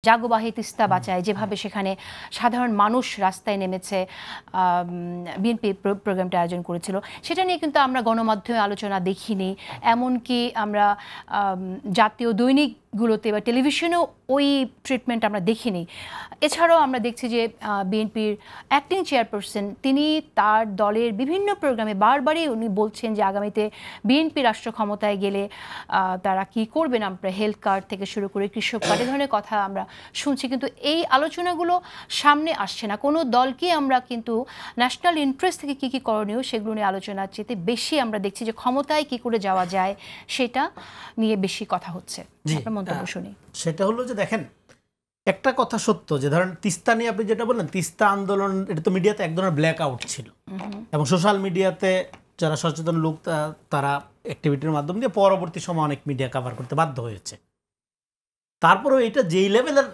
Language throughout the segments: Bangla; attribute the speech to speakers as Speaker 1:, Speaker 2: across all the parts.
Speaker 1: জাগোবাহি তিস্তা বাঁচায় যেভাবে সেখানে সাধারণ মানুষ রাস্তায় নেমেছে বিএনপি প্রোগ্রামটা আয়োজন করেছিল সেটা নিয়ে কিন্তু আমরা গণমাধ্যমে আলোচনা দেখিনি এমনকি আমরা জাতীয় দৈনিকগুলোতে বা টেলিভিশনেও ওই ট্রিটমেন্ট আমরা দেখিনি এছাড়াও আমরা দেখছি যে বিএনপির অ্যাক্টিং চেয়ারপারসন তিনি তার দলের বিভিন্ন প্রোগ্রামে বারবারই উনি বলছেন যে আগামীতে বিএনপি রাষ্ট্র ক্ষমতায় গেলে তারা কি করবেন আমরা হেলথ কার্ড থেকে শুরু করে কৃষক কার্ড এই ধরনের কথা আমরা শুনছি কিন্তু এই আলোচনাগুলো সামনে আসছে না কোনো দলকে আমরা কিন্তু ন্যাশনাল ইন্টারেস্ট থেকে কি কি করণীয় সেগুলো নিয়ে আলোচনার চেয়ে বেশি আমরা দেখছি যে ক্ষমতায় কি করে যাওয়া যায় সেটা নিয়ে বেশি কথা হচ্ছে আপনার মন্তব্য শুনি
Speaker 2: সেটা হলো যে দেখেন একটা কথা সত্য যে ধরেন তিস্তা নিয়ে আপনি যেটা বললেন তিস্তা আন্দোলন এটা তো মিডিয়াতে এক ধরনের ব্ল্যাক আউট ছিল এবং সোশ্যাল মিডিয়াতে যারা সচেতন লোক তারা অ্যাক্টিভিটির মাধ্যম দিয়ে পরবর্তী সময় অনেক মিডিয়া কভার করতে বাধ্য হয়েছে তারপরেও এটা যেই লেভেলের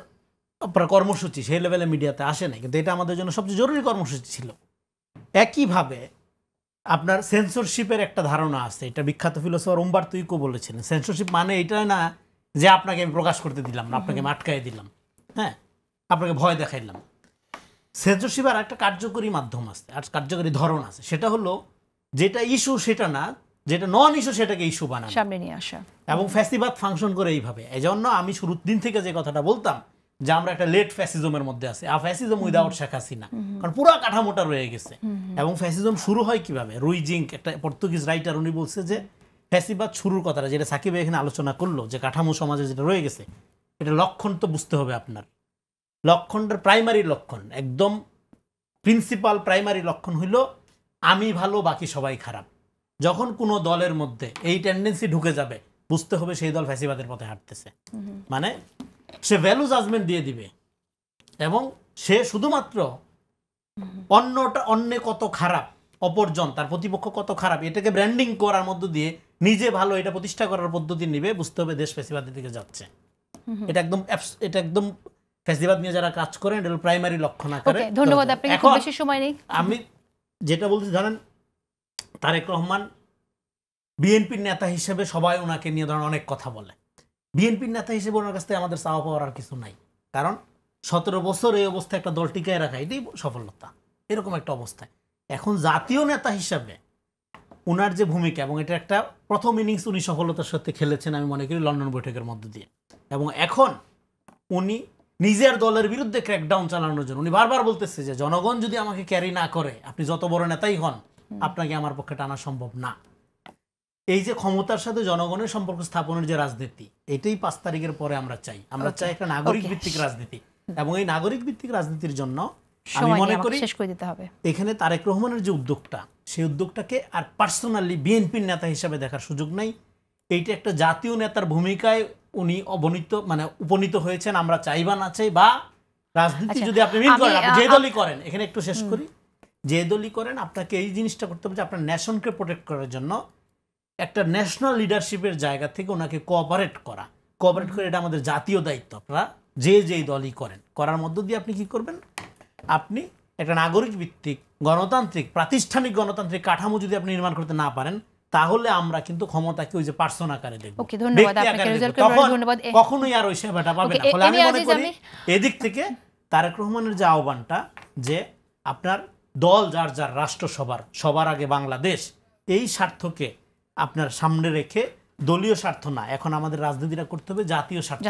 Speaker 2: আপনার কর্মসূচি সেই লেভেলে মিডিয়াতে আসে নাই কিন্তু এটা আমাদের জন্য সবচেয়ে জরুরি কর্মসূচি ছিল একইভাবে আপনার সেন্সরশিপের একটা ধারণা আছে এটা বিখ্যাত ফিলোসফার উম্বার্তো ইকো বলেছিলেন সেন্সরশিপ মানে এটা না যে আপনাকে আমি প্রকাশ করতে দিলাম না আপনাকে আমি আটকাই দিলাম হ্যাঁ আপনাকে ভয় দেখাইলাম সেন্সরশিপের একটা কার্যকরী মাধ্যম আছে আর কার্যকরী ধরন আছে সেটা হলো যেটা ইস্যু সেটা না যেটা নন ইস্যু সেটাকে ইস্যু বানানো
Speaker 1: সামনে নিয়ে আসা এবং
Speaker 2: ফ্যাসিবাদ ফাংশন করে এইভাবে এজন্য আমি শুরুর দিন থেকে যে কথাটা বলতাম যে আমরা একটা লেট ফ্যাসিজমের মধ্যে আছি আর ফ্যাসিজম উইদাউট শেখ হাসিনা কারণ পুরো কাঠামোটা রয়ে গেছে এবং ফ্যাসিজম শুরু হয় কিভাবে রুই জিঙ্ক একটা পর্তুগিজ রাইটার উনি বলছে যে ফ্যাসিবাদ শুরুর কথাটা যেটা সাকিব এখানে আলোচনা করলো যে কাঠামো সমাজে যেটা রয়ে গেছে এটা লক্ষণ তো বুঝতে হবে আপনার লক্ষণটার প্রাইমারি লক্ষণ একদম প্রিন্সিপাল প্রাইমারি লক্ষণ হইল আমি ভালো বাকি সবাই খারাপ যখন কোনো দলের মধ্যে এই টেন্ডেন্সি ঢুকে যাবে বুঝতে হবে সেই দল ফ্যাসিবাদের পথে হাঁটতেছে মানে সে ভ্যালু জাজমেন্ট দিয়ে দিবে এবং সে শুধুমাত্র অন্যে কত খারাপ অপরজন তার প্রতিপক্ষ কত খারাপ এটাকে ব্র্যান্ডিং করার মধ্য দিয়ে নিজে ভালো এটা প্রতিষ্ঠা করার পদ্ধতি নিবে বুঝতে হবে দেশ ফ্যাসিবাদের দিকে যাচ্ছে এটা একদম ফ্যাসিবাদ নিয়ে যারা কাজ করেন এটা প্রাইমারি লক্ষণ আকারে
Speaker 1: ধন্যবাদ আপনাকে খুব বেশি সময় নেই
Speaker 2: আমি যেটা বলছি জানেন তারেক রহমান বিএনপির নেতা হিসেবে সবাই ওনাকে নিয়ে ধরেন অনেক কথা বলে বিএনপির নেতা হিসেবে ওনার কাছ থেকে আমাদের চাওয়া পাওয়ার আর কিছু নাই কারণ 17 বছর এই অবস্থায় একটা দল টিকায় রাখা এটাই সফলতা এরকম একটা অবস্থায় এখন জাতীয় নেতা হিসাবে ওনার যে ভূমিকা এবং এটা একটা প্রথম ইনিংস উনি সফলতার সাথে খেলেছেন আমি মনে করি লন্ডন বৈঠকের মধ্য দিয়ে এবং এখন উনি নিজের দলের বিরুদ্ধে ক্র্যাকডাউন চালানোর জন্য উনি বারবার বলতেছে যে জনগণ যদি আমাকে ক্যারি না করে আপনি যত বড় নেতাই হন আপনাকে আমার পক্ষে টানা সম্ভব না এই যে ক্ষমতার সাথে জনগণের সম্পর্ক স্থাপনের যে রাজনীতি এটাই 5 তারিখের পরে আমরা চাই একটা নাগরিক ভিত্তিক রাজনীতি এবং এই নাগরিক ভিত্তিক রাজনীতির জন্য আমি মনে করি
Speaker 1: শেষ করে দিতে হবে
Speaker 2: এখানে তারেক রহমানের যে উদ্যোগটা সেই উদ্যোগটাকে আর পার্সোনালি বিএনপির নেতা হিসেবে দেখার সুযোগ নাই এইটা একটা জাতীয় নেতার ভূমিকায় উনি উপনীত হয়েছেন আমরা চাই বা না চাই বা রাজনীতি যদি আপনি মিন করেন আপনি যে দলই করেন এখানে একটু শেষ করি যে দলই করেন আপনাকে এই জিনিসটা করতে হবে যে আপনার ন্যাশনকে প্রোটেক্ট করার জন্য একটা ন্যাশনাল লিডারশিপের জায়গা থেকে ওনাকে কোঅপারেট করে এটা আমাদের জাতীয় দায়িত্ব আপনারা যেই দলই করার মধ্য দিয়ে আপনি কি করবেন আপনি একটা নাগরিক ভিত্তিক গণতান্ত্রিক প্রাতিষ্ঠানিক গণতান্ত্রিক কাঠামো যদি আপনি নির্মাণ করতে না পারেন তাহলে আমরা কিন্তু ক্ষমতাকে ওই যে পার্সন আকারে দেখব কখনোই আর ওই সেবাটা পাবে না ফলে আমি মনে করি এদিক থেকে তারেক রহমানের যে আহ্বানটা যে আপনার দল যার রাষ্ট্র সবার আগে বাংলাদেশ এই স্বার্থকে আপনার সামনে রেখে দলীয় স্বার্থ না এখন আমাদের রাজনীতিটা করতে হবে জাতীয় স্বার্থ